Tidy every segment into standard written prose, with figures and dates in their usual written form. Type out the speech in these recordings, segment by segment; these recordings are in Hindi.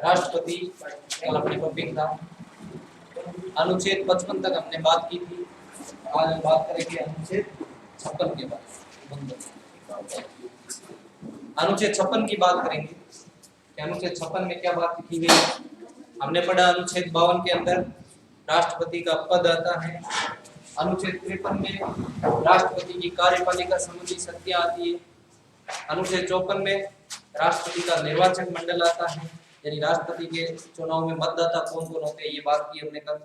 राष्ट्रपति कल अपने टॉपिक था। अनुच्छेद 55 तक हमने बात की थी। आज हम बात करेंगे अनुच्छेद 56 के बारे। अनुच्छेद 56 की बात करेंगे कि अनुच्छेद 56 में क्या बात की गई है। हमने पढ़ा अनुच्छेद 52 के अंदर राष्ट्रपति का पद आता है। अनुच्छेद 53 में राष्ट्रपति की कार्यपालिका संबंधी शक्तियां आती है। अनुच्छेद 54 में राष्ट्रपति का निर्वाचक मंडल आता है, यानी राष्ट्रपति के चुनाव में मतदाता कौन कौन होते हैं, ये बात की हमने कल।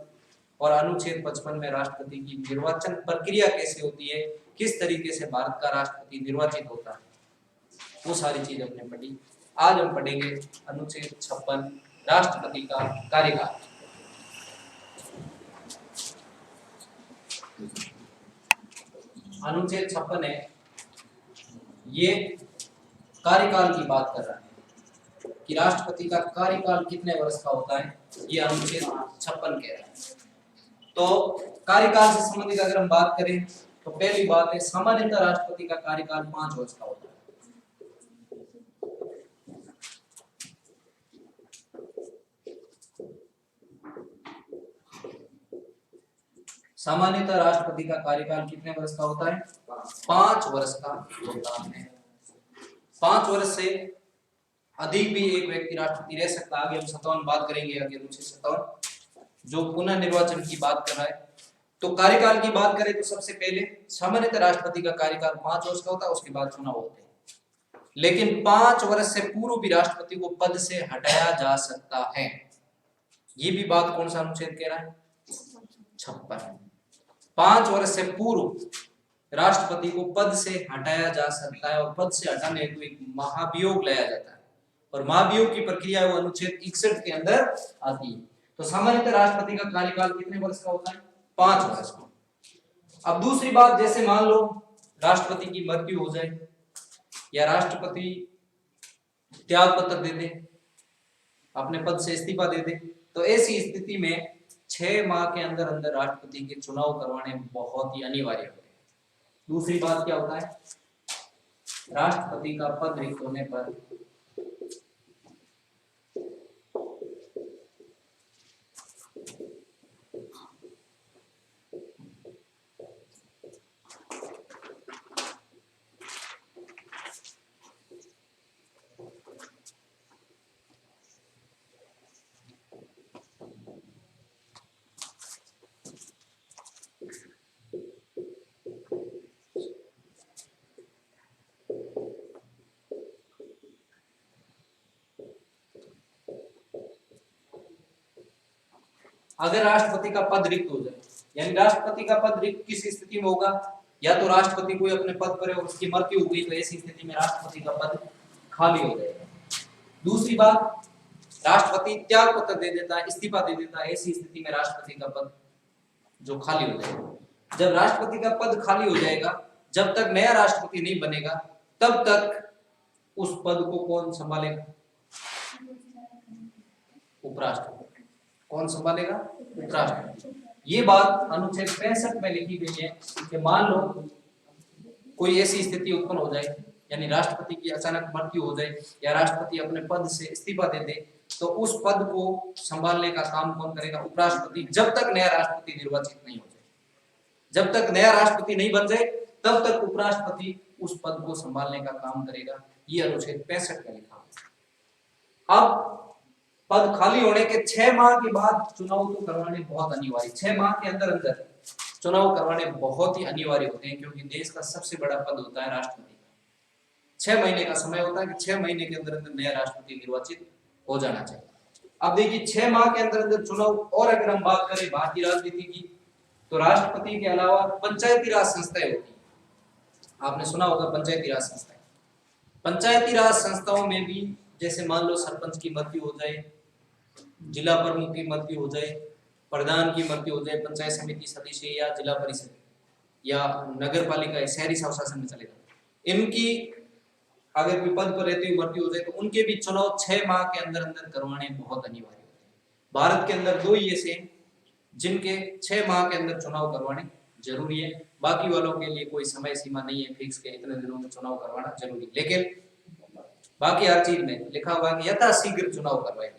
और अनुच्छेद 55 में राष्ट्रपति की निर्वाचन प्रक्रिया कैसे होती है, किस तरीके से भारत का राष्ट्रपति निर्वाचित होता है, वो सारी चीज हमने पढ़ी। आज हम पढ़ेंगे अनुच्छेद 56 राष्ट्रपति का कार्यकाल। अनुच्छेद 56 है, ये कार्यकाल की बात कर रहा है कि राष्ट्रपति का कार्यकाल कितने वर्ष का होता है, ये अनुच्छेद 56 कह रहा है। तो कार्यकाल से संबंधित अगर हम बात करें तो पहली बात है, सामान्यतः राष्ट्रपति का कार्यकाल 5 वर्ष का होता है। सामान्यतः राष्ट्रपति का कार्यकाल कितने वर्ष का होता है? 5 वर्ष का होता है। 5 वर्ष से अधिक भी एक व्यक्ति राष्ट्रपति रह सकता है। आगे हम 57 बात करेंगे, आगे अनुच्छेद 57 जो पुनः निर्वाचन की बात कर रहा है। तो कार्यकाल की बात करें तो सबसे पहले सामान्यतः राष्ट्रपति का कार्यकाल 5 वर्ष का होता है, उसके बाद चुनाव होते हैं। लेकिन 5 वर्ष से पूर्व भी राष्ट्रपति को पद से हटाया जा सकता है। ये भी बात कौन सा अनुच्छेद कह रहा है? 56। 5 वर्ष से पूर्व राष्ट्रपति को पद से हटाया जा सकता है और पद से हटाने हेतु एक महाभियोग लाया जाता है, और महाभियोग की प्रक्रिया वो अनुच्छेद 61 के अंदर आती है। तो सामान्यतः राष्ट्रपति का कार्यकाल कितने वर्ष का होता है? 5 वर्ष का। अब दूसरी बात, जैसे मान लो राष्ट्रपति की मृत्यु हो जाए या राष्ट्रपति त्याग पत्र दे दे, अपने पद से इस्तीफा दे दे, तो ऐसी स्थिति में 6 माह के अंदर अंदर राष्ट्रपति के चुनाव करवाने बहुत ही अनिवार्य होते हैं। दूसरी बात क्या होता है, राष्ट्रपति का पद रिक्त होने पर अगर राष्ट्रपति का पद रिक्त हो जाए, यानी राष्ट्रपति का पद रिक्त किस स्थिति में होगा, या तो राष्ट्रपति कोई अपने पद पर है और उसकी मृत्यु हो गई, तो ऐसी स्थिति में राष्ट्रपति का पद खाली हो जाएगा। दूसरी बात, राष्ट्रपति त्याग पत्र दे देता है, इस्तीफा दे देता है, ऐसी स्थिति में राष्ट्रपति का पद जो खाली हो जाएगा। जब राष्ट्रपति का पद खाली हो जाएगा, जब तक नया राष्ट्रपति नहीं बनेगा, तब तक उस पद को कौन संभालेगा? उपराष्ट्रपति। कौन संभालेगा? उपराष्ट्रपति। ये बात अनुच्छेद 65 में लिखी गई है कि मान लो कोई ऐसी स्थिति उत्पन्न हो जाए, यानी राष्ट्रपति की अचानक मृत्यु हो जाए या राष्ट्रपति अपने पद से इस्तीफा दे दे, तो उस पद को संभालने का काम कौन करेगा? उपराष्ट्रपति, जब तक नया राष्ट्रपति निर्वाचित नहीं हो जाए। जब तक नया राष्ट्रपति नहीं बन जाए तब तक उपराष्ट्रपति उस पद को संभालने का काम करेगा। ये अनुच्छेद 65 में लिखा है। अब पद खाली होने के 6 माह के बाद चुनाव तो करवाने बहुत अनिवार्य, 6 माह के अंदर अंदर चुनाव करवाने बहुत ही अनिवार्य होते हैं, क्योंकि देश का सबसे बड़ा पद होता है राष्ट्रपति का। 6 महीने का समय होता है कि 6 महीने के अंदर अंदर नया राष्ट्रपति निर्वाचित हो जाना चाहिए। अब देखिए 6 माह के अंदर अंदर चुनाव। और अगर हम बात करें भारतीय राजनीति की, तो राष्ट्रपति के अलावा पंचायती राज संस्थाएं होती है। आपने सुना होगा पंचायती राज संस्थाएं। पंचायती राज संस्थाओं में भी जैसे मान लो सरपंच की मृत्यु हो जाए, जिला प्रमुख की मृत्यु हो जाए, प्रधान की मृत्यु हो जाए, पंचायत समिति सदस्य या जिला परिषद या नगर पालिका शहरी स्वशासन में चले जाए, इनकी अगर कोई पद पर रहते हुए मृत्यु हो जाए तो उनके भी चुनाव 6 माह के अंदर अंदर करवाने बहुत अनिवार्य होते हैं। भारत के अंदर 2 ही ऐसे हैं जिनके 6 माह के अंदर चुनाव करवाने जरूरी है। बाकी वालों के लिए कोई समय सीमा नहीं है फिक्स के इतने दिनों में चुनाव करवाना जरूरी, लेकिन बाकी हर चीज में लिखा हुआ है कि यथाशीघ्र चुनाव करवाए।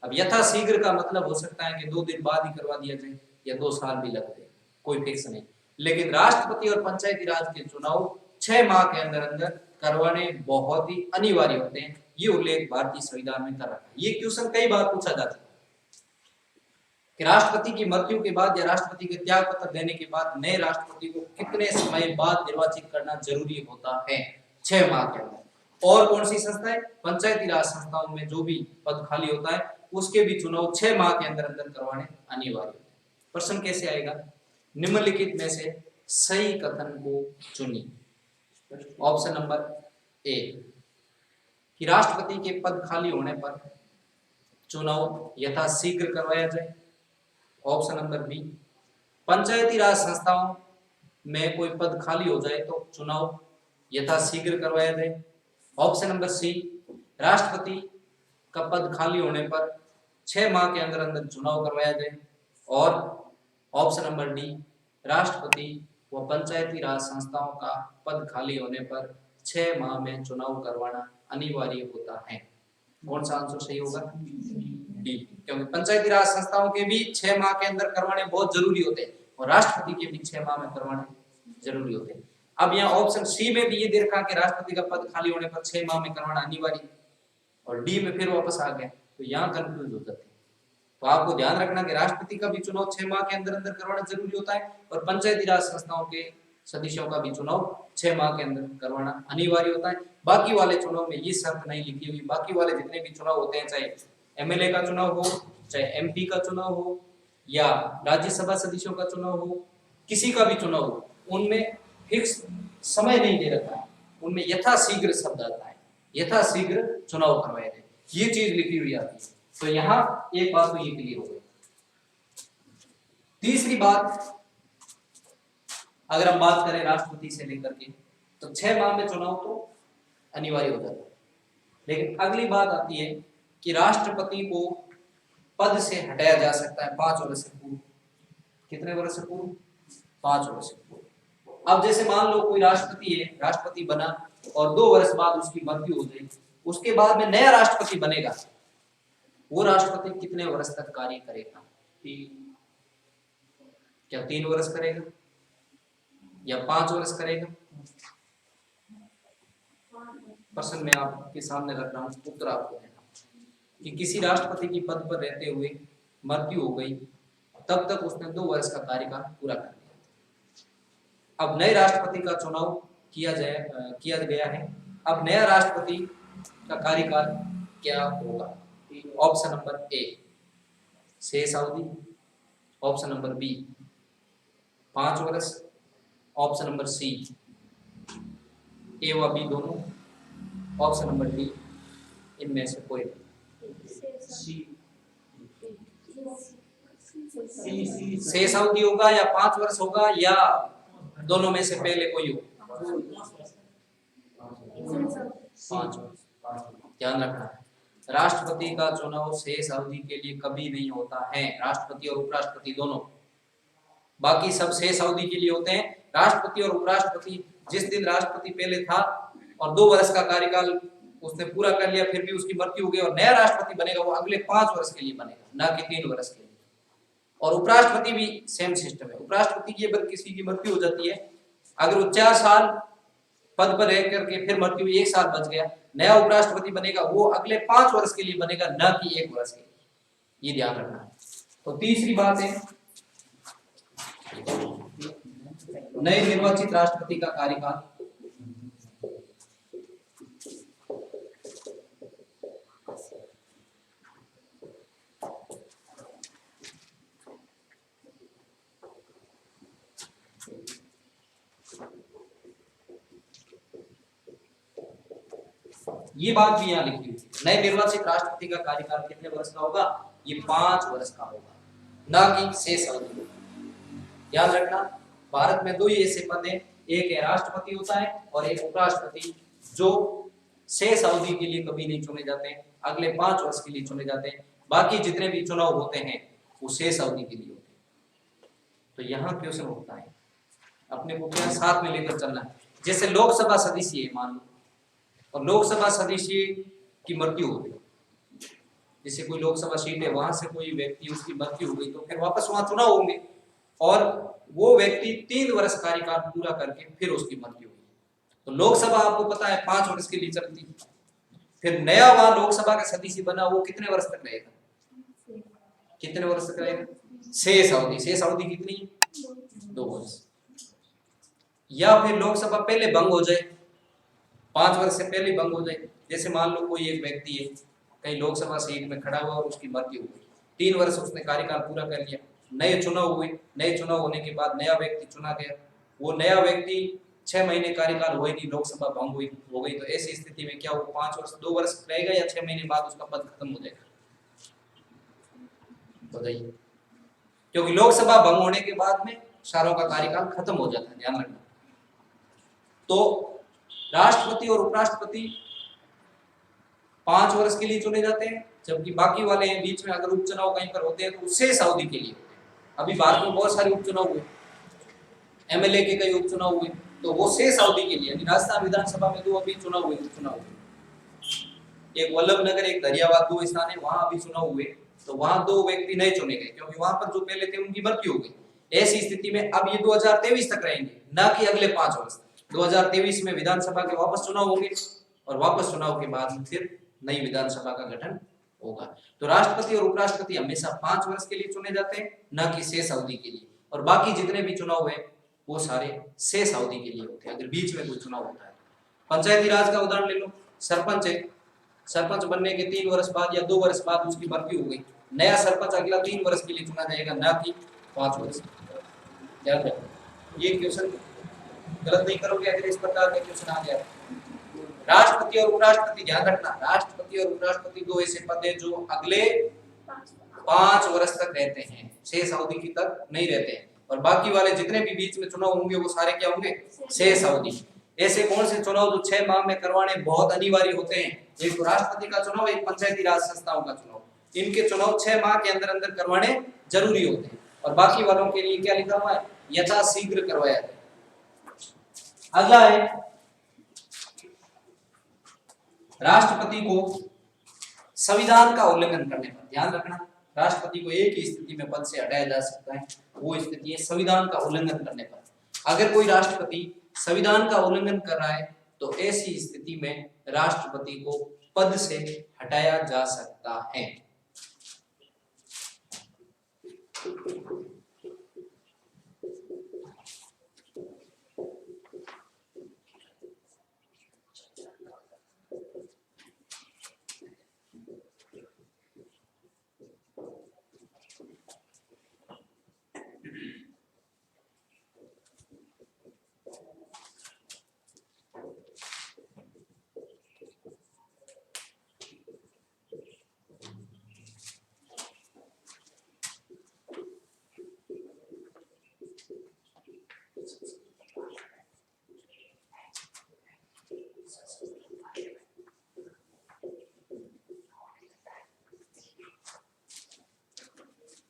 अब यथाशीघ्र का मतलब हो सकता है कि 2 दिन बाद ही करवा दिया जाए या 2 साल भी लग जाए, कोई फिक्स नहीं। लेकिन राष्ट्रपति और पंचायती राज के चुनाव 6 माह के अंदर अंदर करवाने बहुत ही अनिवार्य होते हैं, ये उल्लेख भारतीय संविधान में कर रखा है। ये क्वेश्चन कई बार पूछा जाता है कि राष्ट्रपति की मृत्यु के बाद या राष्ट्रपति के त्याग पत्र देने के बाद नए राष्ट्रपति को कितने समय बाद निर्वाचित करना जरूरी होता है? 6 माह के अंदर। और कौन सी संस्थाएं? पंचायती राज संस्थाओं में जो भी पद खाली होता है उसके भी चुनाव 6 माह के अंदर अंदर करवाने अनिवार्य होते हैं। प्रश्न कैसे आएगा? निम्नलिखित में से सही कथन को चुनिए। ऑप्शन नंबर ए कि राष्ट्रपति के पद खाली होने पर चुनाव यथाशीघ्र करवाया जाए। ऑप्शन नंबर बी पंचायती राज संस्थाओं में कोई पद खाली हो जाए तो चुनाव यथाशीघ्र करवाया जाए। ऑप्शन नंबर सी राष्ट्रपति का पद खाली होने पर 6 माह के अंदर अंदर चुनाव करवाया जाए। और ऑप्शन नंबर डी राष्ट्रपति व पंचायती राज संस्थाओं का पद खाली होने पर 6 माह में चुनाव करवाना अनिवार्य होता है। कौन सा आंसर सही होगा? डी, क्योंकि पंचायती राज संस्थाओं के भी 6 माह के अंदर करवाने बहुत जरूरी होते हैं और राष्ट्रपति के भी 6 माह में करवाने जरूरी होते हैं। अब यहाँ ऑप्शन सी में भी ये दे रखा कि राष्ट्रपति का पद खाली होने पर 6 माह में करवाना अनिवार्य, और डी में फिर वापस आ गया, तो यहाँ कंफ्यूज हो जाते हैं। तो आपको ध्यान रखना कि राष्ट्रपति का भी चुनाव 6 माह के अंदर अंदर करवाना जरूरी होता है और पंचायती राज संस्थाओं के सदस्यों का भी चुनाव 6 माह के अंदर करवाना अनिवार्य होता है। बाकी वाले चुनाव में ये शर्त नहीं लिखी हुई। बाकी वाले जितने भी चुनाव होते हैं, चाहे एमएलए का चुनाव हो, चाहे एमपी का चुनाव हो या राज्यसभा सदस्यों का चुनाव हो, किसी का भी चुनाव हो, उनमें फिक्स समय नहीं दे रखा है, उनमें यथाशीघ्र शब्द आता है, यथाशीघ्र चुनाव करवाए जाए, ये चीज लिखी हुई आती है। तो यहाँ एक बात तो ये क्लियर हो गई। तीसरी बात, अगर हम बात करें राष्ट्रपति से लेकर के, तो 6 माह में चुनाव तो अनिवार्य हो जाता है। लेकिन अगली बात आती है कि राष्ट्रपति को पद से हटाया जा सकता है 5 वर्ष से पूर्व। कितने वर्ष से पूर्व? 5 वर्ष से पूर्व। अब जैसे मान लो कोई राष्ट्रपति है, राष्ट्रपति बना और 2 वर्ष बाद उसकी मृत्यु हो गई, उसके बाद में नया राष्ट्रपति बनेगा, वो राष्ट्रपति कितने वर्ष तक कार्य करेगा? क्या 3 वर्ष करेगा या 5 वर्ष करेगा? प्रश्न मैं आपके सामने रख रहा हूं, उत्तर आपको देना कि किसी राष्ट्रपति की पद पर रहते हुए मृत्यु हो गई, तब तक उसने 2 वर्ष का कार्यकाल पूरा कर लिया। अब नए राष्ट्रपति का चुनाव किया गया है। अब नया राष्ट्रपति का कार्यकाल क्या होगा? ऑप्शन नंबर ए शेष अवधि, ऑप्शन नंबर बी 5 वर्ष, ऑप्शन नंबर सी ए व बी दोनों, ऑप्शन नंबर डी इनमें से कोई। शेष अवधि होगा या 5 वर्ष होगा या दोनों में से पहले कोई हो? 5 वर्ष। ध्यान रखना है, राष्ट्रपति का चुनाव शेष अवधि के लिए कभी नहीं होता है। राष्ट्रपति और उपराष्ट्रपति दोनों, बाकी सब शेष अवधि के लिए होते हैं। राष्ट्रपति और उपराष्ट्रपति, जिस दिन राष्ट्रपति पहले था और 2 वर्ष का कार्यकाल उसने पूरा कर लिया, फिर भी उसकी मृत्यु हो गई और नया राष्ट्रपति बनेगा, वो अगले 5 वर्ष के लिए बनेगा, ना कि 3 वर्ष के लिए। और उपराष्ट्रपति भी सेम सिस्टम है। उपराष्ट्रपति की अगर किसी की मृत्यु हो जाती है, अगर वो 4 साल पद पर रह करके फिर मृत्यु 1 साल बच गया, नया उपराष्ट्रपति बनेगा, वो अगले 5 वर्ष के लिए बनेगा, ना कि 1 वर्ष के लिए। ये ध्यान रखना है। तो तीसरी बात है, नए निर्वाचित राष्ट्रपति का कार्यकाल ये बात भी यहाँ लिखी हुई है। नए निर्वाचित राष्ट्रपति का कार्यकाल कितने वर्ष का होगा? ये 5 वर्ष का होगा, ना कि शेष अवधि। ध्यान रखना, भारत में 2 ही ऐसे पद हैं, एक है राष्ट्रपति होता है और एक उपराष्ट्रपति, जो शेष अवधि के लिए कभी नहीं चुने जाते, अगले 5 वर्ष के लिए चुने जाते हैं। बाकी जितने भी चुनाव होते हैं वो शेष अवधि के लिए होते हैं। तो यहाँ क्वेश्चन उठता है, अपने को क्या साथ में लेकर चलना है। जैसे लोकसभा सदस्य है मान लो, और लोकसभा सदस्य की मृत्यु हो गई, जैसे कोई लोकसभा सीट है वहां से कोई व्यक्ति उसकी मृत्यु हो गई तो फिर वापस वहां चुनाव होंगे और वो व्यक्ति 3 वर्ष कार्यकाल पूरा करके फिर उसकी मृत्यु हुई। तो लोकसभा आपको पता है 5 वर्ष के लिए चलती है। फिर नया वहां लोकसभा का सदस्य बना वो कितने वर्ष तक रहेगा? कितने वर्ष तक रहेगा? शेष अवधि कितनी? 2 वर्ष। या फिर लोकसभा पहले भंग हो जाए, 5 वर्ष से पहले भंग हो जाए। जैसे मान लो कोई एक व्यक्ति है कहीं लोकसभा सीट में खड़ा हुआ और उसकी मृत्यु हो गई, 3 वर्ष उसने कार्यकाल पूरा कर लिया, नए चुनाव हुए, नए चुनाव होने के बाद नया व्यक्ति चुना गया, वो नया व्यक्ति 6 महीने कार्यकाल हुए नहीं, लोकसभा भंग हुई हो गई, तो ऐसी स्थिति में क्या वो 5 वर्ष 2 वर्ष रहेगा या 6 महीने बाद उसका पद खत्म हो जाएगा? बताइए। क्योंकि लोकसभा भंग होने के बाद में सारों का कार्यकाल खत्म हो जाता है, ध्यान रखना। तो राष्ट्रपति और उपराष्ट्रपति 5 वर्ष के लिए चुने जाते हैं, जबकि बाकी वाले हैं बीच में अगर उपचुनाव कहीं पर होते हैं तो शेष अवधि के लिए होते हैं। अभी भारत में बहुत सारे उपचुनाव हुए, एमएलए के कई उपचुनाव हुए, तो वो शेष अवधि के लिए, यानी राजस्थान विधानसभा में 2 अभी चुनाव हुए, उपचुनाव हुए, एक वल्लभनगर एक दरियाबाद 2 स्थान है, वहां अभी चुनाव हुए, तो वहां 2 व्यक्ति नए चुने गए क्योंकि वहां पर जो पहले थे उनकी मृत्यु हो गई। ऐसी स्थिति में अब ये 2023 तक रहेंगे, ना कि अगले 5 वर्ष। 2023 में विधानसभा के वापस चुनाव होंगे और वापस चुनाव के बाद फिर नई विधानसभा का गठन होगा। तो राष्ट्रपति और उपराष्ट्रपति हमेशा 5 वर्ष के लिए चुने जाते हैं, न कि शेष अवधि के लिए, और बाकी जितने भी चुनाव है वो सारे शेष अवधि के लिए होते हैं अगर बीच में कोई चुनाव होता है। पंचायती राज का उदाहरण ले लो, सरपंच है, सरपंच बनने के 3 वर्ष बाद या 2 वर्ष बाद उसकी मृत्यु हो गई, नया सरपंच अगला 3 वर्ष के लिए चुना जाएगा, ना कि 5 वर्ष। ध्यान रखो, ये क्वेश्चन गलत नहीं करोगे अगर इस प्रकार का क्वेश्चन आ गया। राष्ट्रपति और उपराष्ट्रपति, ध्यान रखना, राष्ट्रपति और उपराष्ट्रपति 2 ऐसे पद हैं जो अगले 5 वर्ष तक रहते हैं, शेष अवधि की तक नहीं रहते हैं, और बाकी वाले जितने भी बीच में चुनाव होंगे वो सारे क्या होंगे? शेष अवधि। ऐसे कौन से चुनाव जो 6 माह में करवाने बहुत अनिवार्य होते हैं? एक तो राष्ट्रपति का चुनाव, एक पंचायती राज संस्थाओं का चुनाव, इनके चुनाव 6 माह के अंदर अंदर करवाने जरूरी होते हैं, और बाकी वालों के लिए क्या लिखा हुआ है? यथाशीघ्र करवाया जाए। अगला है राष्ट्रपति को संविधान का उल्लंघन करने पर, ध्यान रखना, राष्ट्रपति को एक ही स्थिति में पद से हटाया जा सकता है, वो स्थिति है संविधान का उल्लंघन करने पर। अगर कोई राष्ट्रपति संविधान का उल्लंघन कर रहा है तो ऐसी स्थिति में राष्ट्रपति को पद से हटाया जा सकता है।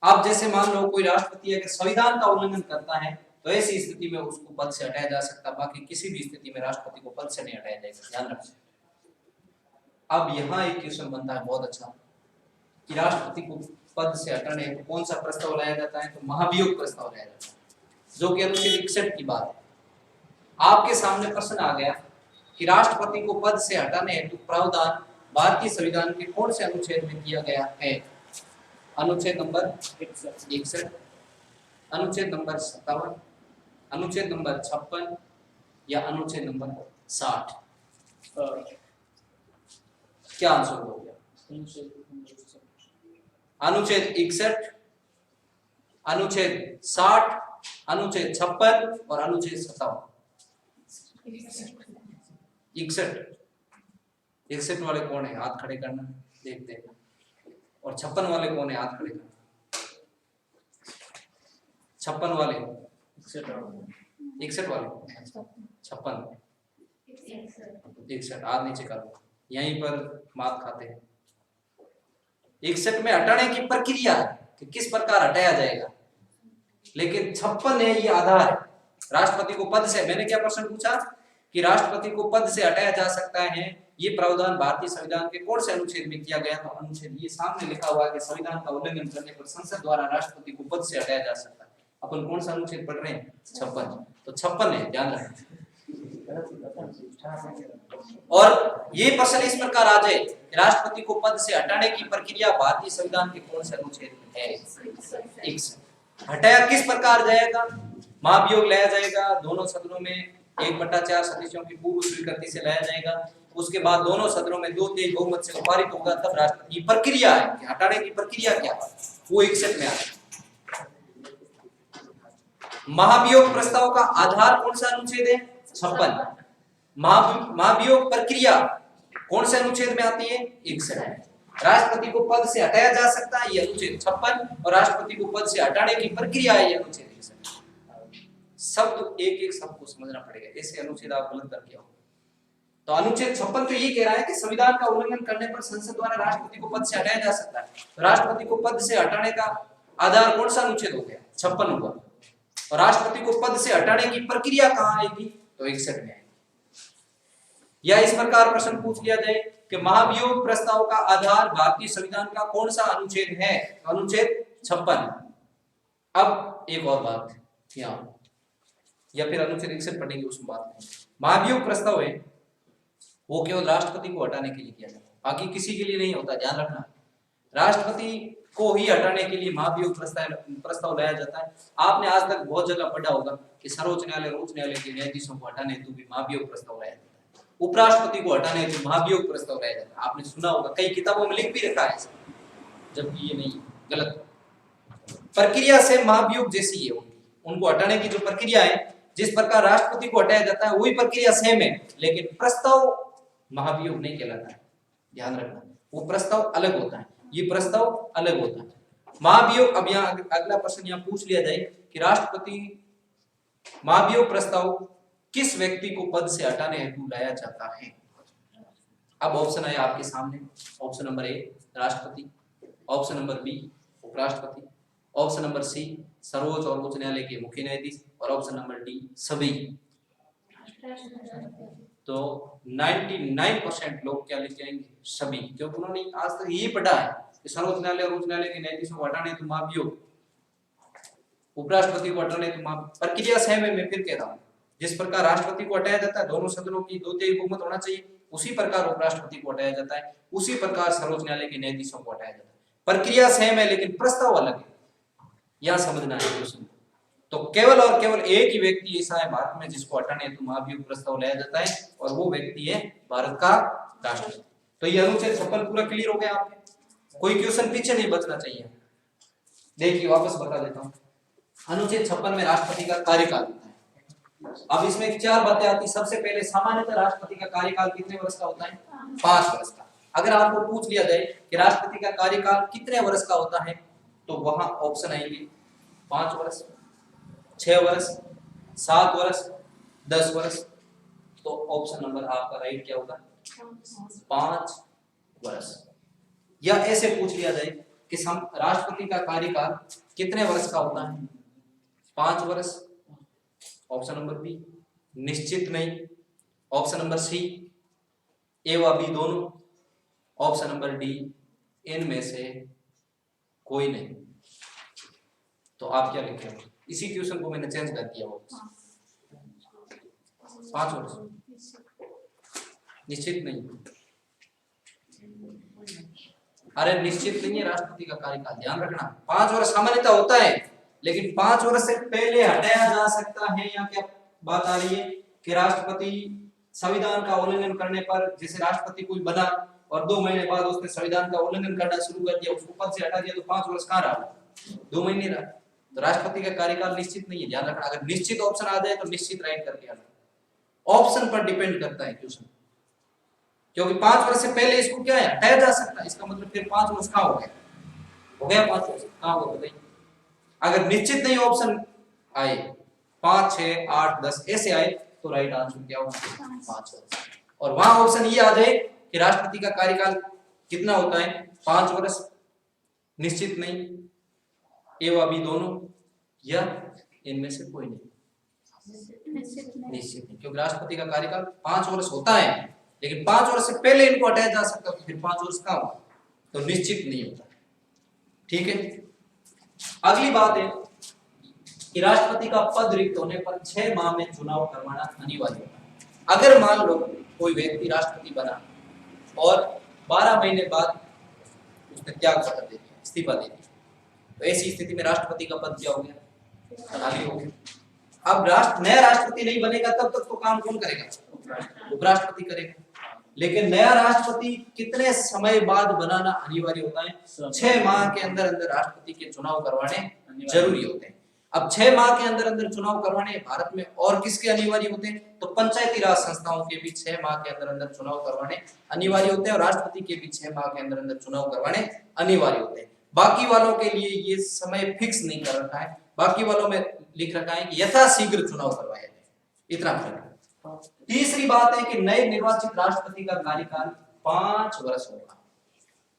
अब जैसे मान लो कोई राष्ट्रपति अगर संविधान का उल्लंघन करता है तो ऐसी स्थिति में उसको पद से हटाया जा सकता, बाकी किसी भी स्थिति में राष्ट्रपति को पद से नहीं हटाया जाएगा, ध्यान रखना। अब यहाँ एक क्वेश्चन बनता है बहुत अच्छा कि राष्ट्रपति को पद से हटाने को कौन सा प्रस्ताव लाया जाता है? तो महाभियोग प्रस्ताव लाया जाता है, जो कि अनुच्छेद 61 की बात है। आपके सामने प्रश्न आ गया कि राष्ट्रपति को पद से हटाने हेतु प्रावधान भारतीय संविधान के कौन से अनुच्छेद में किया गया है? अनुच्छेद नंबर 61, अनुच्छेद नंबर 57, अनुच्छेद नंबर 56 या अनुच्छेद नंबर 60? क्या आंसर हो गया? अनुच्छेद 61, अनुच्छेद 60, अनुच्छेद 56 और अनुच्छेद 57। 61 वाले कौन है? हाथ खड़े करना, देखते हैं। और 56 वाले कौन है? हाथ खड़े करना। 56 वाले, 61 वाले, 56, 61, हाथ नीचे करो, यहीं पर मात खाते हैं। 61 में हटाने की प्रक्रिया है कि किस प्रकार हटाया जाएगा, लेकिन 56 है ये आधार है। राष्ट्रपति को पद से, मैंने क्या प्रश्न पूछा कि राष्ट्रपति को पद से हटाया जा सकता है ये प्रावधान भारतीय संविधान के कौन से अनुच्छेद में किया गया? तो अनुच्छेद ये सामने लिखा हुआ है कि संविधान का उल्लंघन करने पर संसद द्वारा राष्ट्रपति को पद से हटाया जा सकता है। अपन कौन सा अनुच्छेद पढ़ रहे हैं? 56। तो 56 है, ध्यान रखें। और ये प्रश्न इस प्रकार आ जाए कि राष्ट्रपति को पद से हटाने की प्रक्रिया भारतीय संविधान के कौन से अनुच्छेद में है? 61। हटाया किस प्रकार जाएगा? महाभियोग लाया जाएगा, दोनों सदनों में 1/4 सदस्यों की पूर्व स्वीकृति से लाया जाएगा, उसके बाद दोनों सदनों में 2/3 बहुमत से पारित होगा, तब राष्ट्रपति की प्रक्रिया है कि हटाने की प्रक्रिया क्या है वो 61 में आता है। महाभियोग प्रस्ताव का आधार कौन सा अनुच्छेद है? 56। महाभियोग प्रक्रिया कौन से अनुच्छेद में आती है? 61। राष्ट्रपति को पद से हटाया जा सकता है, ये अनुच्छेद 56, और राष्ट्रपति को पद से हटाने की प्रक्रिया है, ये अनुच्छेद 61। शब्द एक एक शब्द को समझना पड़ेगा, ऐसे अनुच्छेद आप गलत करके आओ। तो अनुच्छेद 56 तो ये कह रहा है कि संविधान का उल्लंघन करने पर संसद द्वारा राष्ट्रपति को पद से हटाया जा सकता है। तो राष्ट्रपति को पद से हटाने का आधार कौन सा अनुच्छेद हो गया? 56 हुआ। और राष्ट्रपति को पद से हटाने की प्रक्रिया कहां आएगी? तो 61 में आएगी। या इस प्रकार प्रश्न पूछ लिया जाए कि महाभियोग प्रस्ताव का आधार भारतीय संविधान का कौन सा अनुच्छेद है? अनुच्छेद 56। अब एक और बात यहाँ, या फिर अनुच्छेद 61 पढ़ेंगे उसमें बात नहीं। महाभियोग प्रस्ताव है वो केवल राष्ट्रपति को हटाने के लिए किया जाता है, बाकी किसी के लिए नहीं होता, ध्यान रखना। राष्ट्रपति को ही हटाने के लिए महाभियोग प्रस्ताव लाया जाता है। आपने आज तक बहुत जगह पढ़ा होगा कि सर्वोच्च न्यायालय और उच्च न्यायालय के न्यायाधीशों को हटाने हेतु भी महाभियोग प्रस्ताव लाया जाता है, उपराष्ट्रपति को हटाने हेतु महाभियोग प्रस्ताव लाया जाता है। आपने सुना होगा, कई किताबों में लिख भी रखा है, जबकि ये नहीं, गलत। प्रक्रिया से महाभियोग जैसी है उनको हटाने की जो प्रक्रिया है, जिस प्रकार राष्ट्रपति को हटाया जाता है वही प्रक्रिया सेम है, लेकिन प्रस्ताव महाभियोग नहीं कहलाता है, ध्यान रखना। वो प्रस्ताव अलग होता है, ये प्रस्ताव अलग होता है। महाभियोग, अब यहाँ अगला प्रश्न यहाँ पूछ लिया जाए कि राष्ट्रपति महाभियोग प्रस्ताव किस व्यक्ति को पद से हटाने हेतु लाया जाता है? अब ऑप्शन है आपके सामने। ऑप्शन नंबर ए राष्ट्रपति, ऑप्शन नंबर बी उपराष्ट्रपति, ऑप्शन नंबर सी सर्वोच्च और उच्च न्यायालय के मुख्य न्यायाधीश, और ऑप्शन नंबर डी सभी। तो 99% लोग क्या लिख जाएंगे? सभी, क्योंकि उन्होंने आज तक यही पढ़ा है कि सर्वोच्च न्यायालय और उच्च न्यायालय के न्यायाधीशों को हटाने हेतु महाभियोग, उपराष्ट्रपति को हटाने हेतु महाभियोग, प्रक्रिया सेम है। मैं फिर कह रहा हूँ, जिस प्रकार राष्ट्रपति को हटाया जाता है, दोनों सदनों की 2/3 बहुमत होना चाहिए, उसी प्रकार उपराष्ट्रपति को हटाया जाता है, उसी प्रकार सर्वोच्च न्यायालय के न्यायाधीशों को हटाया जाता है। प्रक्रिया सेम है लेकिन प्रस्ताव अलग है, यह समझना है क्वेश्चन। तो केवल और केवल एक ही व्यक्ति ऐसा है भारत में जिसको हटाने हेतु महाभियोग प्रस्ताव लाया जाता है, और वो व्यक्ति है भारत का राष्ट्रपति। तो ये अनुच्छेद 56 पूरा क्लियर हो गया आपके? कोई क्वेश्चन पीछे नहीं बचना चाहिए। देखिए वापस बता देता हूँ, अनुच्छेद 56 में राष्ट्रपति का कार्यकाल होता है। अब इसमें 4 बातें आती। सबसे पहले सामान्यतः राष्ट्रपति का कार्यकाल कितने वर्ष का होता है? 5 वर्ष का। अगर आपको पूछ लिया जाए कि राष्ट्रपति का कार्यकाल कितने वर्ष का होता है, तो वहां ऑप्शन आएंगे 5 वर्ष, 6 वर्ष, 7 वर्ष, 10 वर्ष। तो ऑप्शन नंबर आपका राइट क्या होगा? 5 वर्ष। या ऐसे पूछ लिया जाए कि राष्ट्रपति का कार्यकाल कितने वर्ष का होता है? 5 वर्ष। ऑप्शन नंबर बी निश्चित नहीं। ऑप्शन नंबर सी ए व बी दोनों। ऑप्शन नंबर डी इनमें से कोई नहीं। तो आप क्या लिख रहे हो? इसी क्वेश्चन को मैंने चेंज कर दिया। 5 वर्ष निश्चित नहीं। अरे निश्चित नहीं है राष्ट्रपति का कार्यकाल, ध्यान रखना। 5 वर्ष सामान्यतः होता है, लेकिन 5 वर्ष से पहले हटाया जा सकता है। यहाँ क्या बात आ रही है कि राष्ट्रपति संविधान का उल्लंघन करने पर, जैसे राष्ट्रपति कोई बना और 2 महीने बाद उसने संविधान का उल्लंघन करना शुरू कर दिया, उसको पद से हटा दिया, तो 5 वर्ष कहाँ रहा? 2 महीने रहा। तो राष्ट्रपति का कार्यकाल निश्चित नहीं है, ध्यान रखना। अगर निश्चित ऑप्शन आ जाए तो निश्चित राइट करके आना। ऑप्शन पर डिपेंड करता है क्वेश्चन, क्योंकि 5 वर्ष से पहले इसको क्या है, हटाया जा सकता है। इसका मतलब फिर 5 वर्ष कहाँ हो गया? हो गया 5 वर्ष कहाँ हो गया? अगर निश्चित नहीं ऑप्शन आए, 5, 6, 8, 10 ऐसे आए, तो राइट आंसर क्या होगा? 5 वर्ष। और वहां ऑप्शन ये आ जाए कि राष्ट्रपति का कार्यकाल कितना होता है? 5 वर्ष, निश्चित नहीं, ए व बी दोनों, या इनमें से कोई नहीं। निश्चित नहीं, क्योंकि राष्ट्रपति का कार्यकाल 5 वर्ष होता है, लेकिन 5 वर्ष से पहले इनको हटाया जा सकता, तो फिर 5 वर्ष कहाँ होगा, तो निश्चित नहीं होता। ठीक है, अगली बात है कि राष्ट्रपति का पद रिक्त होने पर 6 माह में चुनाव करवाना अनिवार्य होता है। अगर मान लो कोई व्यक्ति राष्ट्रपति बना और 12 महीने बाद उसने त्याग पत्र दे दिया, इस्तीफा दे दिया, तो ऐसी स्थिति में राष्ट्रपति का पद क्या हो गया, खाली हो गया। अब नया राष्ट्रपति नहीं बनेगा तब तक तो काम कौन करेगा, उपराष्ट्रपति करेगा। लेकिन नया राष्ट्रपति कितने समय बाद बनाना अनिवार्य होता है, 6 माह के अंदर अंदर राष्ट्रपति के चुनाव करवाने जरूरी होते हैं। अब 6 माह के अंदर अंदर चुनाव करवाने भारत में और किसके अनिवार्य होते हैं, तो पंचायती राज संस्थाओं के भी 6 माह के अंदर अंदर चुनाव करवाने अनिवार्य होते हैं और राष्ट्रपति के भी 6 माह के अंदर अंदर चुनाव करवाने अनिवार्य होते हैं। बाकी वालों के लिए ये समय फिक्स नहीं कर रखा है, बाकी वालों में लिख रखा है कि यथाशीघ्र चुनाव करवाया जाए, इतना फर्क है। तीसरी बात है कि नए निर्वाचित राष्ट्रपति का कार्यकाल 5 वर्ष होगा।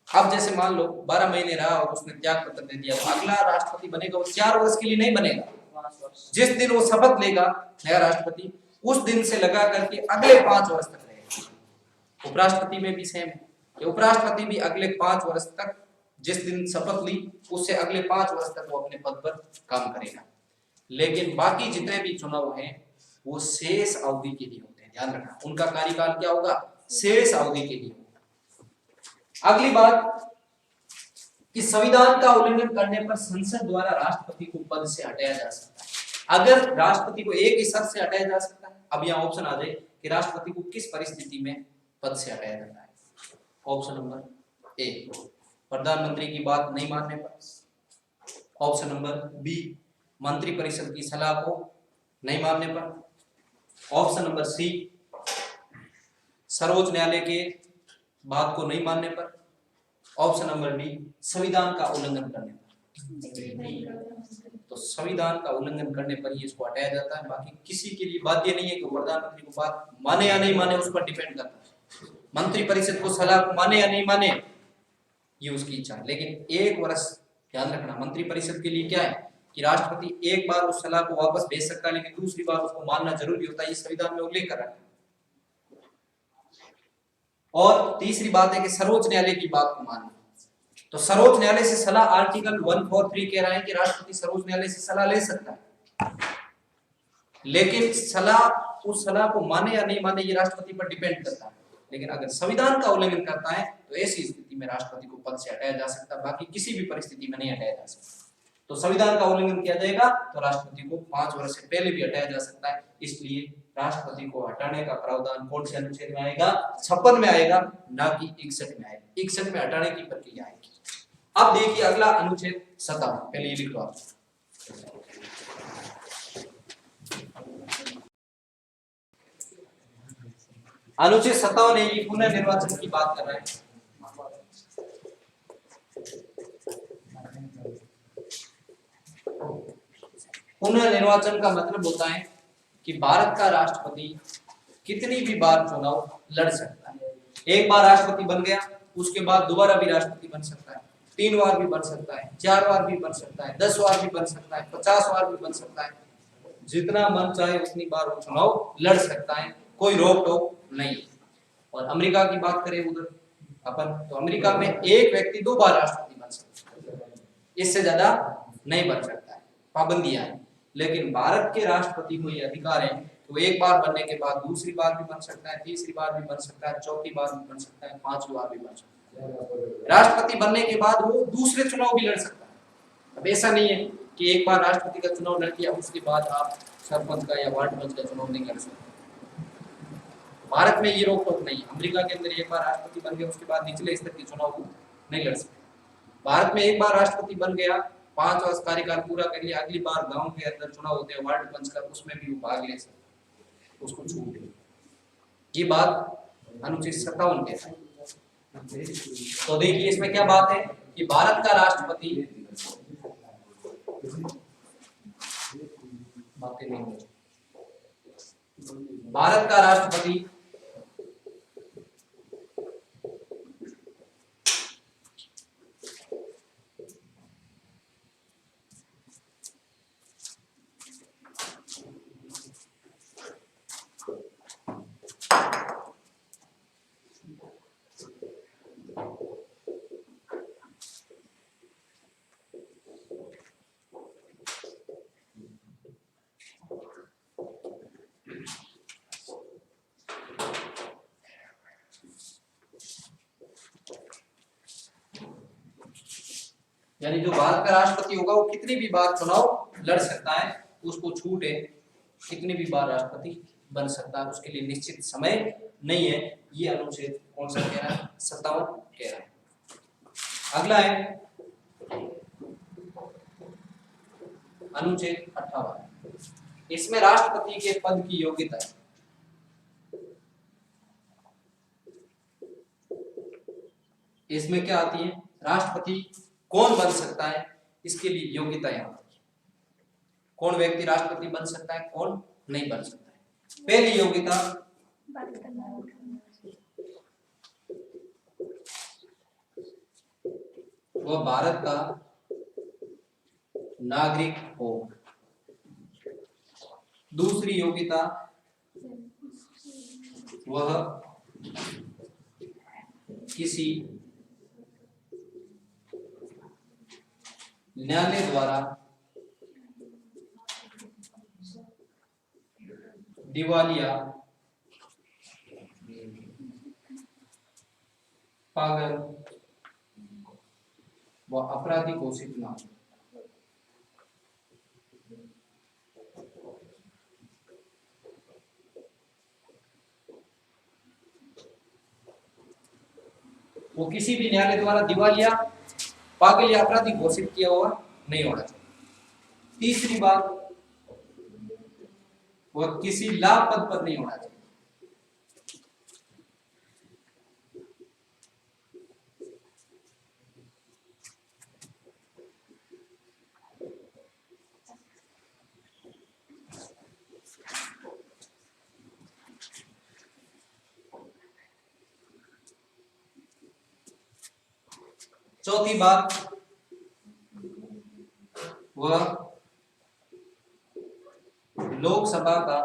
अब जैसे मान लो 12 महीने रहा और उसने त्याग पत्र दे दिया, तो अगला राष्ट्रपति बनेगा वो 4 वर्ष के लिए नहीं बनेगा, जिस दिन वो शपथ लेगा नया राष्ट्रपति उस दिन से लगा करके अगले 5 वर्ष तक रहेगा। उपराष्ट्रपति में भी सेम है कि उपराष्ट्रपति भी अगले 5 वर्ष तक, जिस दिन शपथ ली उससे अगले 5 वर्ष तक वो अपने पद पर काम करेगा। लेकिन बाकी जितने भी चुनाव हैं वो शेष अवधि के लिए होते हैं, ध्यान रखना, उनका कार्यकाल क्या होगा, शेष अवधि के लिए होगा। अगली बात कि संविधान का उल्लंघन करने पर संसद द्वारा राष्ट्रपति को पद से हटाया जा सकता है। अगर राष्ट्रपति को एक ही शर्त से हटाया जा सकता है, अब यहाँ ऑप्शन आ जाए कि राष्ट्रपति को किस परिस्थिति में पद से हटाया जाता है। ऑप्शन नंबर ए, प्रधानमंत्री की बात नहीं मानने पर। ऑप्शन नंबर बी, मंत्रिपरिषद की सलाह को नहीं मानने पर। ऑप्शन नंबर सी, सर्वोच्च न्यायालय के बात को नहीं मानने पर। ऑप्शन नंबर डी, संविधान का उल्लंघन करने पर। तो संविधान का उल्लंघन करने पर ही इसको हटाया जाता है, बाकी किसी के लिए बाध्य नहीं है कि प्रधानमंत्री को बात माने या नहीं माने, उस पर डिपेंड करता है। मंत्रिपरिषद को सलाह को माने या नहीं माने ये उसकी इच्छा है। लेकिन 1 वर्ष ध्यान रखना, मंत्रिपरिषद के लिए क्या है कि राष्ट्रपति एक बार उस सलाह को वापस भेज सकता है, लेकिन दूसरी बार उसको मानना जरूरी होता है, ये संविधान में उल्लेख कर रखा है। और तीसरी बात है कि सर्वोच्च न्यायालय की बात को मानना। तो सर्वोच्च न्यायालय से सलाह आर्टिकल 143 कह रहा है कि राष्ट्रपति सर्वोच्च न्यायालय से सलाह ले सकता है, लेकिन उस सलाह को माने या नहीं माने ये राष्ट्रपति पर डिपेंड करता है। लेकिन अगर संविधान का उल्लंघन करता है तो ऐसी स्थिति में राष्ट्रपति को पद से हटाया जा सकता है, बाकी किसी भी परिस्थिति में नहीं हटाया जा सकता। तो संविधान का उल्लंघन किया जाएगा तो राष्ट्रपति को 5 वर्ष से पहले भी हटाया जा सकता है। इसलिए राष्ट्रपति को हटाने का प्रावधान कौन से अनुच्छेद में आएगा, 56 में आएगा, ना कि 61 में आएगा। 61 में हटाने की प्रक्रिया आएगी। अब देखिए अगला अनुच्छेद 57, पहले ये लिख लो आप। अनुच्छेद 57 है, ये पुनर्निर्वाचन की बात कर रहा है। पुनर्निर्वाचन का मतलब होता है कि भारत का राष्ट्रपति कितनी भी बार चुनाव लड़ सकता है। एक बार राष्ट्रपति बन गया, उसके बाद दोबारा भी राष्ट्रपति बन सकता है, 3 बार भी बन सकता है, 4 बार भी बन सकता है, 10 बार भी बन सकता है, 50 बार भी बन सकता है। जितना मन चाहे उतनी बार वो चुनाव लड़ सकता है, कोई रोक टोक नहीं। और अमेरिका की बात करें उधर अपन, तो अमेरिका में एक व्यक्ति 2 बार राष्ट्रपति बन सकता है, इससे ज्यादा नहीं बन सकता है, पाबंदियां हैं। लेकिन भारत के राष्ट्रपति को ये अधिकार है तो एक बार बनने के बाद दूसरी बार भी बन सकता है, तीसरी बार भी बन सकता है, चौथी बार भी बन सकता है, 5वीं बार भी बन सकता है। राष्ट्रपति बनने के बाद वो दूसरे चुनाव भी लड़ सकता है। अब ऐसा नहीं है कि एक बार राष्ट्रपति का चुनाव लड़ लिया उसके बाद आप सरपंच का या वार्ड पंच का चुनाव नहीं लड़ सकते। भारत में ये रोक टोक नहीं है। अमेरिका के अंदर एक बार राष्ट्रपति बन गया उसके बाद निचले स्तर के चुनाव को नहीं लड़ सकते। भारत में एक बार राष्ट्रपति बन गया, 5 वर्ष कार्यकाल पूरा कर लिया, अगली बार गांव के अंदर चुनाव होते हैं वार्ड पंच का, उसमें भी वो भाग ले सकते, उसको छूट है। ये बात अनुच्छेद 57 कहता है। तो देखिए इसमें क्या बात है कि भारत का राष्ट्रपति भारत का राष्ट्रपति यानी जो भारत का राष्ट्रपति होगा वो कितनी भी बार चुनाव लड़ सकता है, उसको छूट है, कितनी भी बार राष्ट्रपति बन सकता है, उसके लिए निश्चित समय नहीं है। ये अनुच्छेद कौन सा कह रहा है? 57 कह रहा है। अगला है अनुच्छेद 58। इसमें राष्ट्रपति के पद की योग्यता है। इसमें क्या आती है? राष्ट्रपति कौन बन सकता है, इसके लिए योग्यताएं आती है। कौन व्यक्ति राष्ट्रपति बन सकता है, कौन नहीं बन सकता है। पहली योग्यता, वह भारत का नागरिक हो। दूसरी योग्यता, वह किसी न्यायालय द्वारा दिवालिया, पागल व अपराधी घोषित न हो। वो किसी भी न्यायालय द्वारा दिवालिया, पागल या अपराधी घोषित किया हुआ नहीं होना चाहिए। तीसरी बात, वह किसी लाभ पद पर नहीं होना चाहिए। चौथी बात, वह लोकसभा का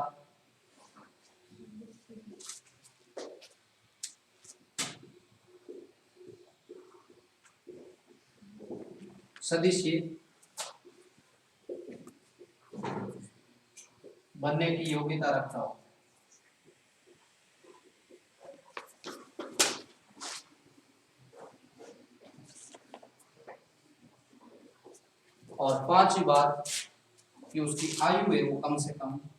सदस्य बनने की योग्यता रखता हो। और पांचवी बात कि उसकी आयु है वो कम से कम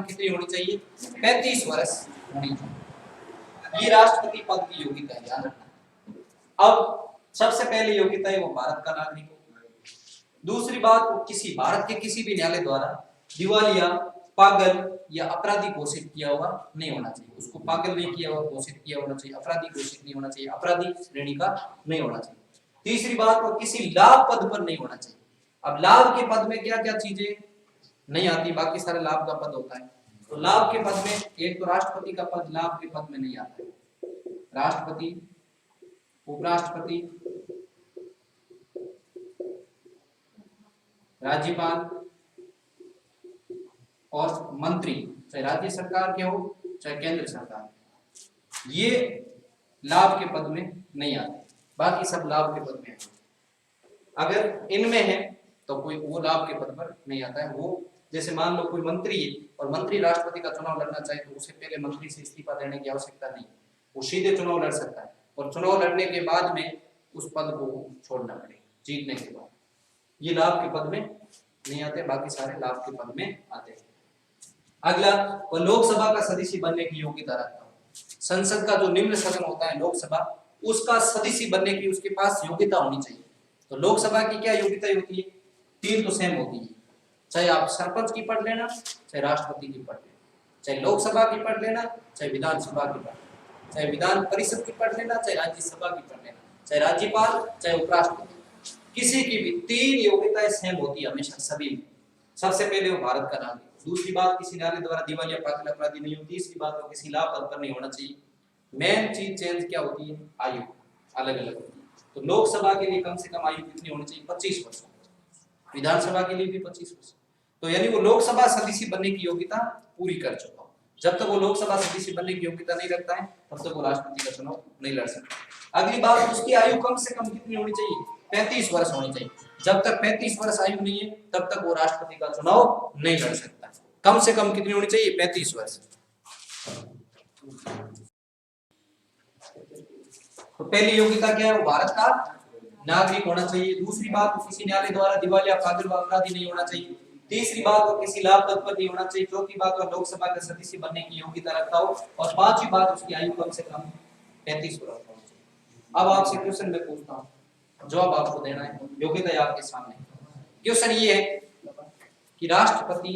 कितनी होनी चाहिए? 35 वर्ष होनी चाहिए। ये राष्ट्रपति पद की योग्यता है, ध्यान रखना। अब सबसे पहली योग्यता है वो भारत का नागरिक हो। दूसरी बात, वो किसी भारत के किसी भी न्यायालय द्वारा दिवालिया, पागल या अपराधी घोषित किया हुआ नहीं होना चाहिए। उसको पागल नहीं किया हुआ घोषित किया होना चाहिए, अपराधी घोषित नहीं होना चाहिए, अपराधी श्रेणी का नहीं होना चाहिए। तीसरी बात, वो किसी लाभ पद पर नहीं होना चाहिए। अब लाभ के पद में क्या क्या चीजें नहीं आती, बाकी सारे लाभ का पद होता है। तो लाभ के पद में एक तो राष्ट्रपति का पद लाभ के पद में नहीं आता है। राष्ट्रपति, उपराष्ट्रपति, राज्यपाल और मंत्री, चाहे राज्य सरकार के हो चाहे केंद्र सरकार, ये लाभ के पद में नहीं आते, बाकी सब लाभ के पद में आते। अगर इनमें है तो कोई वो लाभ के पद पर नहीं आता है। वो जैसे मान लो कोई मंत्री है और मंत्री राष्ट्रपति का चुनाव लड़ना चाहे तो उसे पहले मंत्री से इस्तीफा देने की आवश्यकता नहीं, वो सीधे चुनाव लड़ सकता है और चुनाव लड़ने के बाद में उस पद को छोड़ना पड़ेगा जीतने के बाद। ये लाभ के पद में नहीं आते, बाकी सारे लाभ के पद में आते हैं। अगला, वह लोकसभा का सदस्य बनने की योग्यता रखता हो। संसद का जो निम्न सदन होता है लोकसभा, उसका सदस्य बनने की उसके पास योग्यता होनी चाहिए। तो लोकसभा की क्या योग्यता होती है? 3 तो सेम होती है, चाहे आप सरपंच की पढ़ लेना, चाहे राष्ट्रपति की पढ़ लेना, चाहे लोकसभा की पढ़ लेना, चाहे विधानसभा की पढ़ लेना, चाहे विधान परिषद की पढ़ लेना, चाहे राज्यसभा की पढ़ लेना, चाहे राज्यपाल, चाहे उपराष्ट्रपति, किसी की भी 3 योग्यताएं सेम होती है हमेशा सभी में। सबसे पहले वो भारत का नागरिक। दूसरी बात, किसी न्यायालय द्वारा दिवालिया, पागल, अपराधी नहीं होती। तीसरी बात, वो किसी लाभ पद पर नहीं होना चाहिए। मेन चीज चेंज क्या होती है? आयु अलग अलग होती है। तो लोकसभा के लिए कम से कम आयु कितनी होनी चाहिए? 25 वर्ष। विधानसभा के लिए भी 25 वर्ष। तो यानी वो लोकसभा सदस्य बनने की योग्यता पूरी कर चुका हो। जब तक वो लोकसभा सदस्य बनने की योग्यता नहीं रखता है तब तक वो राष्ट्रपति का चुनाव नहीं लड़ सकता। अगली बात, उसकी आयु कम से कम कितनी होनी चाहिए? 35 वर्ष होनी चाहिए। जब तक 35 वर्ष आयु नहीं है तब तक वो राष्ट्रपति का चुनाव नहीं लड़ सकता। कम से कम कितनी होनी चाहिए? 35 वर्ष। तो पहली योग्यता क्या है? वो भारत का नागरिक होना चाहिए। दूसरी बात, वो किसी न्यायालय द्वारा दिवालिया पागल व अपराधी नहीं होना चाहिए। तीसरी बात, वो किसी लाभ पद पर नहीं होना चाहिए। चौथी बात, वो लोकसभा का सदस्य बनने की योग्यता रखता हो। और पांचवी बात, उसकी आयु कम से कम 35 वर्ष होनी चाहिए। अब आपसे क्वेश्चन मैं पूछता हूँ, जवाब आपको देना है, योग्यता आपके सामने। क्वेश्चन ये है कि राष्ट्रपति,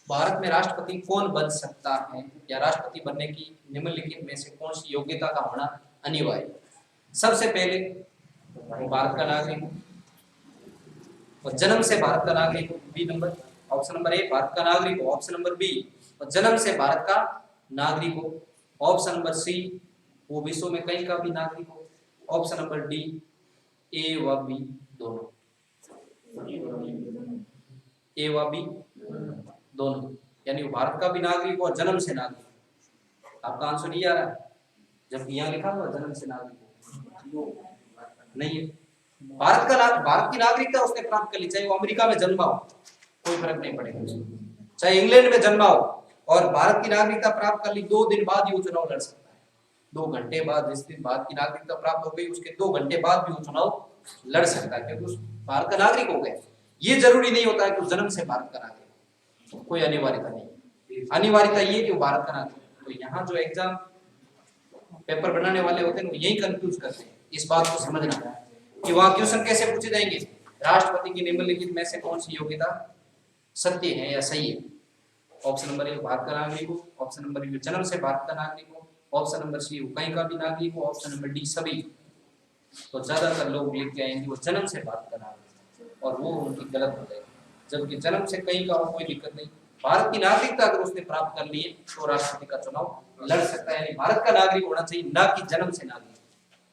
भारत में राष्ट्रपति कौन बन सकता है, या राष्ट्रपति बनने की निम्नलिखित में से कौन सी योग्यता का होना अनिवार्य? सबसे पहले वो भारत का नागरिक हो, और जन्म से भारत का नागरिक हो, B number, option number A Bharat का नागरिक हो, ऑप्शन नंबर बी और जन्म से भारत का नागरिक हो, ऑप्शन नंबर सी वो विश्व में कहीं का भी नागरिक हो, ऑप्शन नंबर डी ए व बी दोनों, ए व बी दोनों, यानी वो भारत का भी नागरिक हो और जन्म से नागरिक। आपका आंसर ये आ रहा है, जबकि यहाँ लिखा हुआ जन्म से नागरिक नहीं है। भारत की नागरिकता उसने प्राप्त कर ली, चाहे वो अमेरिका में जन्मा हो, कोई फर्क नहीं पड़ेगा, चाहे इंग्लैंड में जन्मा हो, और भारत की नागरिकता प्राप्त कर ली, 2 दिन बाद ही वो चुनाव लड़ सकता है। 2 घंटे बाद, जिस दिन भारत की नागरिकता प्राप्त हो गई उसके 2 घंटे बाद भी वो चुनाव लड़ सकता है, क्योंकि उस भारत का नागरिक हो गया। ये जरूरी नहीं होता है कि जन्म से भारत का नागरिक, कोई अनिवार्यता नहीं। अनिवार्यता ये कि वो भारत का नागरिक। तो यहाँ जो एग्जाम पेपर बनाने वाले होते हैं वो यही कंफ्यूज करते हैं। इस बात को समझना है कि वहां क्वेश्चन कैसे पूछे जाएंगे, राष्ट्रपति की निम्नलिखित में से कौन सी योग्यता सत्य है या सही है? ऑप्शन नंबर ए भारत का नागरिक हो, ऑप्शन नंबर बी जन्म से भारत का नागरिक हो, ऑप्शन नंबर सी वो कहीं का भी नागरिक हो, ऑप्शन नंबर डी सभी। तो ज्यादातर लोग लिख के आएंगे वो जन्म से भारत का नागरिक, और वो उनकी गलत हो जाएगी। जबकि जन्म से कहीं का हो कोई दिक्कत नहीं, भारत की नागरिकता अगर उसने प्राप्त कर ली है तो राष्ट्रपति का चुनाव लड़ सकता है। यानी भारत का नागरिक होना चाहिए, ना कि जन्म से नागरिक।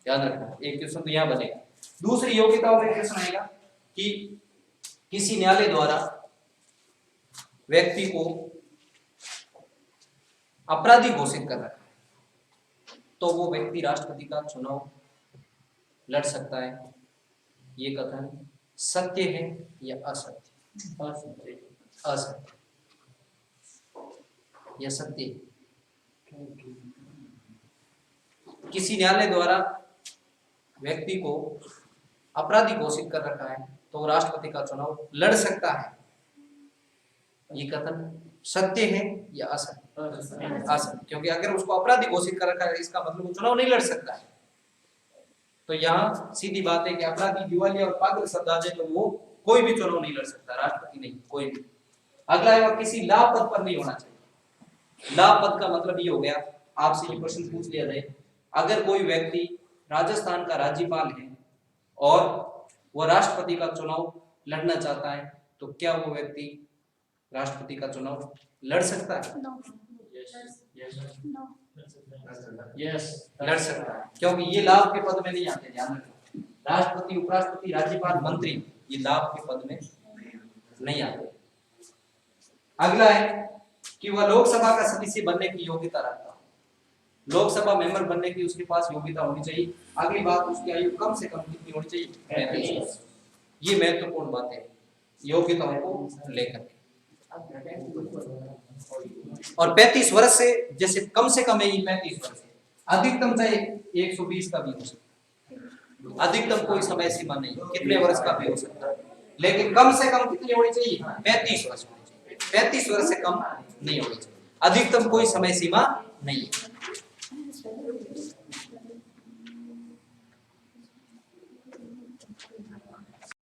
ध्यान रखना, एक क्वेश्चन तो यहाँ बनेगा। दूसरी योग्यता में क्वेश्चन आएगा कि किसी न्यायालय द्वारा व्यक्ति को अपराधी घोषित कर रखा है तो वो व्यक्ति राष्ट्रपति का चुनाव लड़ सकता है। ये कथन सत्य है या असत्य? असत्य या सत्य? किसी न्यायालय द्वारा व्यक्ति को अपराधी घोषित कर रखा है तो राष्ट्रपति का चुनाव लड़ सकता है। ये कथन सत्य है या असत्य? असत्य, क्योंकि अगर उसको अपराधी घोषित कर रखा है इसका मतलब वो चुनाव नहीं लड़ सकता है। तो यहाँ सीधी बात है कि अपराधी, दिवालिया और पागल शब्द आ जाए तो वो कोई भी चुनाव नहीं लड़ सकता, राष्ट्रपति नहीं, कोई भी। अगला है किसी लाभ पद पर नहीं होना चाहिए। लाभ पद का मतलब ये हो गया, आपसे ये प्रश्न पूछ लिया जाए, अगर कोई व्यक्ति राजस्थान का राज्यपाल है और वह राष्ट्रपति का चुनाव लड़ना चाहता है तो क्या वो व्यक्ति राष्ट्रपति का चुनाव लड़ सकता है? लड़ सकता है, क्योंकि ये लाभ के पद में नहीं आते। ध्यान रखना, राष्ट्रपति, उपराष्ट्रपति, राज्यपाल, मंत्री ये लाभ के पद में नहीं आते। अगला है कि वह लोकसभा का सदस्य बनने की योग्यता रखता है। लोकसभा मेंबर बनने की उसके पास योग्यता होनी चाहिए। अगली बात, उसकी आयु कम से कम कितनी होनी चाहिए? 35 वर्ष। ये महत्वपूर्ण बात है योग्यताओं को लेकर के। और 35 वर्ष से, जैसे कम से कम है ये 35 वर्ष, अधिकतम चाहे 120 का भी हो सकता है, अधिकतम कोई समय सीमा नहीं, कितने वर्ष का भी हो सकता है, लेकिन कम से कम कितनी होनी चाहिए? 35 वर्ष होनी चाहिए। 35 वर्ष से कम नहीं होनी चाहिए, अधिकतम कोई समय सीमा नहीं है।